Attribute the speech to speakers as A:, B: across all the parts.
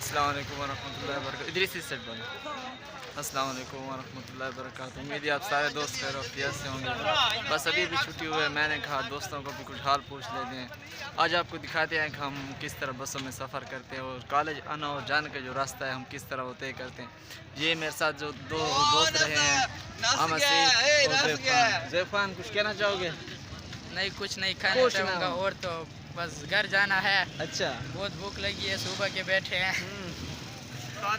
A: अस्सलाम वालेकुम वरहमतुल्लाहि वबरकातुहू। इधर से सेट बनो। अस्सलाम वालेकुम वरहमतुल्लाहि वबरकातुहू। उम्मीद है आप सारे दोस्त खैर वफियत से होंगे। बस अभी छुट्टी हुई है, मैंने कहा दोस्तों को भी कुछ हाल पूछ लेते हैं। आज आपको दिखाते हैं कि हम किस तरह बसों में सफ़र करते हैं और कॉलेज आना और जाने का जो रास्ता है हम किस तरह वो तय करते हैं। ये मेरे साथ जो दो दोस्त रहे हैं ज़ैफ़ान, कुछ कहना चाहोगे?
B: नहीं, कुछ नहीं कहना चाहूँगा और तो बस घर जाना है।
A: अच्छा,
B: बहुत भूख लगी है, सुबह के बैठे हैं।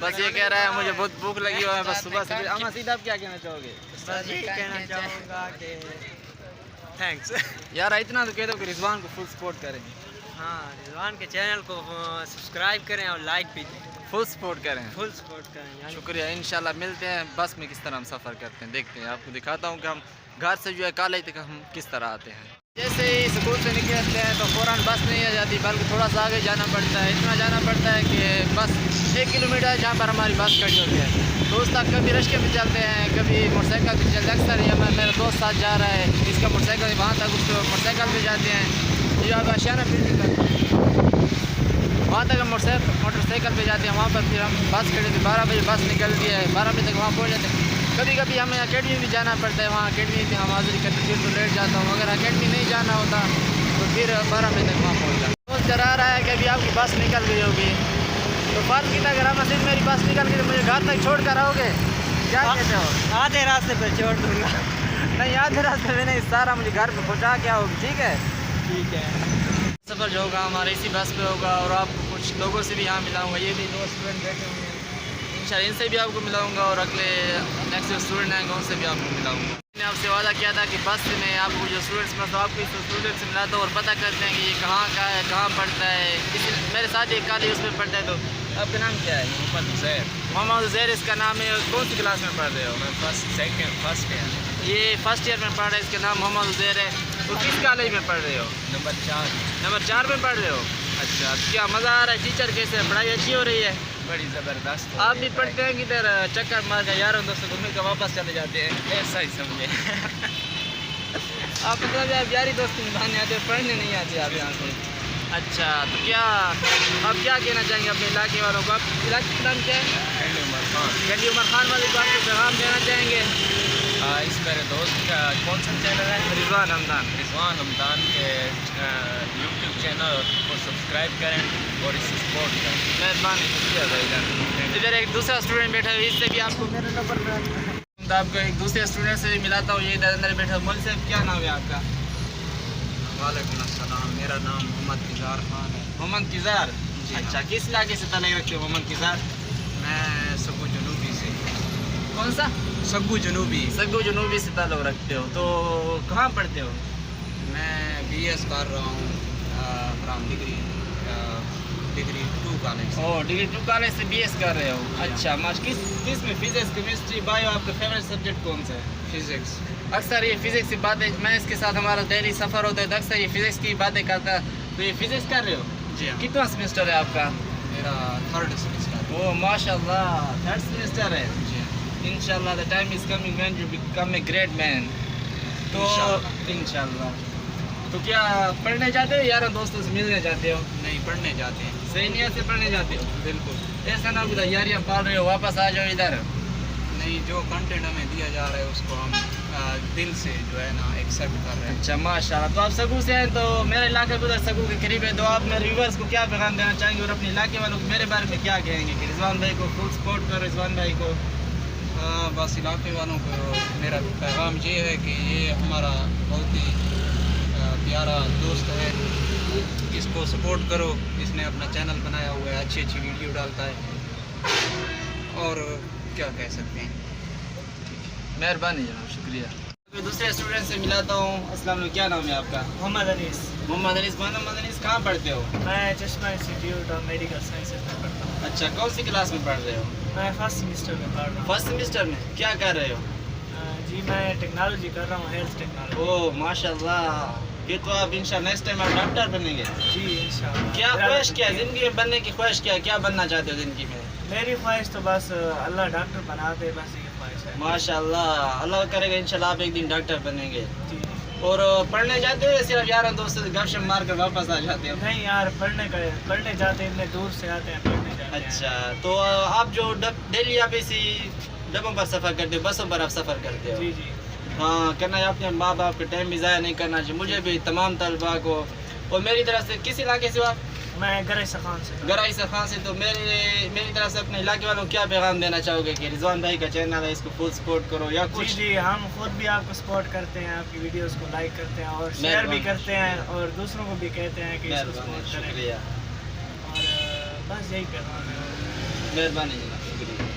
A: बस ये कह रहा है मुझे बहुत भूख लगी हुई है बस सुबह से। अमा सीधा आप क्या कहना चाहोगे?
B: बस ये कहना चाहूँगा कि
A: थैंक्स यार, इतना तो कह दो कि रिजवान को फुल सपोर्ट करें।
B: हाँ, रिजवान के चैनल को सब्सक्राइब करें और लाइक भी दें।
A: फुल सपोर्ट करें।
B: फुल सपोर्ट करें।
A: शुक्रिया। इंशाल्लाह मिलते हैं बस में किस तरह हम सफ़र करते हैं, देखते हैं। आपको दिखाता हूँ कि हम घर से जो है कॉलेज तक हम किस तरह आते हैं। जैसे ही स्कूल से निकलते हैं तो फ़ौरन बस नहीं आ जाती, बल्कि थोड़ा सा आगे जाना पड़ता है। इतना जाना पड़ता है कि बस 1 किलोमीटर जहाँ पर हमारी बस खड़ी होती है। तो उस तक कभी रिक्शे पे चलते हैं, कभी मोटरसाइकिल पे चलते हैं। अक्सर ये मेरा दोस्त साथ जा रहा है, इसका मोटरसाइकिल वहाँ तक, उसको मोटरसाइकिल पे जाते हैं। जो आप आशियाना बिल्डिंग करते हैं वहाँ तक हम मोटरसाइकिल पे जाते हैं। वहाँ पर फिर हम बस खड़ी थी, 12 बजे बस निकलती है, 12 बजे तक वहाँ पहुँच जाते हैं। कभी कभी हमें अकेडमी भी जाना पड़ता है, वहाँ अकेडमी पे हम हाजिरी करते फिर तो लेट जाता हूँ। अगर अकेडमी नहीं जाना होता तो फिर 12 बजे तक वहाँ पहुँच जाता। दोस्त डरा रहा है कि अभी आपकी बस निकल गई होगी, तो बात की अगर हम मसीद मेरी बस निकल गई तो मुझे घर तक छोड़ कर आओगे? क्या कहते हो?
B: आधे रास्ते पर छोड़ दूँगा।
A: नहीं, आधे रास्ते में नहीं, सारा मुझे घर पर पहुँचा के आओगे, ठीक है?
B: ठीक है।
A: सफ़र जो होगा हमारे इसी बस पे होगा और आपको कुछ लोगों से भी यहाँ मिलाऊंगा। ये भी 2 स्टूडेंट बैठे हुए हैं, इंशाल्लाह इनसे भी आपको मिलाऊंगा और अगले नेक्स्ट जो स्टूडेंट आएंगे उनसे भी आपको मिलाऊंगा। मैंने आपसे वादा किया था कि बस में आपको जो स्टूडेंट्स मतलब आपको इस स्टूडेंट से मिलाता हूँ और पता करते हैं कि ये कहाँ का है, कहाँ पढ़ता है। इसी मेरे साथ एक कॉलेज उसमें पढ़ता है। तो आपका नाम क्या है? मोहम्मद उज़ैर इसका नाम है। कौन सी क्लास में पढ़ रहे हो?
B: मैं फर्स्ट ईयर।
A: ये फर्स्ट ईयर में पढ़ रहे हैं, इसका नाम मोहम्मद उज़ैर है। तो किस कॉलेज में पढ़ रहे हो?
B: नंबर
A: 4 में पढ़ रहे हो? अच्छा, क्या मज़ा आ रहा है? टीचर कैसे है? पढ़ाई अच्छी हो रही है?
B: बड़ी ज़बरदस्त।
A: आप भी पढ़ते हैं कि इधर चक्कर मार कर यारों दोस्तों घूमने का वापस चले जाते हैं?
B: ऐसा ही समझे।
A: आप मतलब आप यारी दोस्ती निभाने आते हैं, पढ़ने नहीं आते आप यहाँ से? अच्छा, तो क्या आप क्या कहना चाहेंगे अपने इलाके वालों को? आप इलाके का नाम क्या है? गंडी उमर खान वाले को आपको पैगाम देना चाहेंगे?
B: इस मेरे दोस्त का कौन सा चैनल है?
A: रिजवान हमदान
B: के यूट्यूब चैनल को सब्सक्राइब करें और इसे सपोर्ट करें।
A: मेहरबानी, शुक्रिया भाईजान। इधर एक दूसरा स्टूडेंट बैठा है, इससे भी आपको मेरा नंबर तो आपको एक दूसरे स्टूडेंट से भी मिलाता हूँ। ये इधर अंदर बैठा है। मौलवी साहब क्या नाम है आपका?
B: वालेकुम अस्सलाम, मेरा नाम मोहम्मद किज़ार खान है।
A: मोहम्मद किज़ार? अच्छा, किस इलाके से ताल्लुक़ रखते हो मोहम्मद किज़ार?
B: मैं सग्गू जनूबी से।
A: कौन सा?
B: सग्गू जनूबी
A: से ताल्लुक़ रखते हो। तो कहाँ पढ़ते हो?
B: मैं BS कर रहा हूँ from degree 2 college.
A: Oh, degree 2 college से BS कर रहे हो? अच्छा, किस में? Physics, chemistry, bio? आपका फेवरेट सब्जेक्ट कौन सा है?
B: फिजिक्स।
A: अक्सर ये फिजिक्स की बातें, मैं इसके साथ हमारा डेली सफ़र होता है तो अक्सर ये फिजिक्स की बातें करता है। तो ये फिजिक्स कर रहे हो?
B: जी हाँ।
A: कितना सेमेस्टर है आपका?
B: मेरा 3rd सेमेस्टर।
A: ओह माशाल्लाह, 3rd सेमेस्टर है।
B: जी हाँ।
A: इंशाल्लाह the time is coming when you become a great man. तो इंशाल्लाह। तो क्या पढ़ने जाते हो यार दोस्तों से मिलने जाते हो?
B: नहीं, पढ़ने जाते हैं।
A: सही नियत से पढ़ने जाते हो?
B: बिल्कुल।
A: ऐसा ना कि यारियाँ पाल रहे हो वापस आ जाओ इधर।
B: नहीं, जो कंटेंट हमें दिया जा रहा है उसको हम दिल से जो है ना एक्सेप्ट कर रहे हैं।
A: अच्छा माशाल्लाह। तो आप सगू से हैं, तो मेरा इलाका भी उधर सगू के करीब है। तो आप मेरे व्यूवर्स को क्या पैगाम देना चाहेंगे और अपने इलाके वालों को मेरे बारे में क्या कहेंगे कि रिजवान भाई को फुल सपोर्ट करो? रिजवान भाई को
B: बस इलाके वालों को मेरा पैगाम ये है कि ये हमारा बहुत ही प्यारा दोस्त है, इसको सपोर्ट करो। इसने अपना चैनल बनाया हुआ है, अच्छी वीडियो डालता है और क्या कह सकते हैं।
A: मेहरबानी जनाब, शुक्रिया। दूसरे स्टूडेंट से मिलाता हूँ। अस्सलाम वालेकुम, क्या नाम है आपका?
B: मोहम्मद अनीस।
A: मोहम्मद अनीस कहाँ पढ़ते हो?
B: मैं चश्मा इंस्टीट्यूट ऑफ मेडिकल साइंसेज में पढ़ता हूँ।
A: अच्छा, कौन सी क्लास में पढ़ रहे हो?
B: मैं फर्स्ट सेमेस्टर में पढ़ रहा हूँ।
A: फर्स्ट सेमेस्टर में क्या कर रहे हो?
B: जी, मैं टेक्नोलॉजी कर रहा हूँ, हेल्थ टेक्नोलॉजी।
A: ओह माशाल्लाह, ये तो आप इंशाल्लाह नेक्स्ट टाइम आप डॉक्टर बनेंगे।
B: जी इंशाल्लाह।
A: क्या ख्वाहिश, क्या ज़िंदगी में बनने की ख्वाहिश क्या बनना चाहते हो ज़िंदगी में?
B: मेरी ख्वाहिश तो बस अल्लाह डॉक्टर बना दे, बस ये ख्वाहिश है।
A: माशाल्लाह, अल्लाह करेगा इंशाल्लाह आप एक दिन डॉक्टर बनेंगे।
B: जी।
A: और पढ़ने जाते हो या सिर्फ यारों दोस्तों से गपशप मार कर वापस आ जाते हो?
B: नहीं यार, पढ़ने जाते हैं, इतने दूर से आते हैं, पढ़ने जाते हैं।
C: करते हैं।
A: अच्छा, तो आप जो डेली आप इसी डब्बों पर सफ़र करते हो, बसों पर आप सफ़र करते हो?
C: जी जी।
A: हाँ, करना है, अपने माँ बाप का टाइम भी ज़ाया नहीं करना चाहिए, मुझे भी, तमाम तलबा को। और मेरी तरफ से किस इलाके से हो आप?
C: मैं गरे सखान से।
A: गराई सफ़ा से। तो मेरी तरफ से अपने इलाके वालों को क्या पैगाम देना चाहोगे कि रिजवान भाई का चैनल है, इसको फुल सपोर्ट करो या
C: जी
A: कुछ?
C: जी, हम खुद भी आपको सपोर्ट करते हैं, आपकी वीडियोस को लाइक करते हैं और शेयर भी
A: मेहरबानी,
C: करते हैं और दूसरों को भी कहते हैं कि इसको
A: मेहरबानी,
C: सपोर्ट करें।
A: शुक्रिया,
C: और बस यही पैगाम है।
A: मेहरबानी जनाब, शुक्रिया।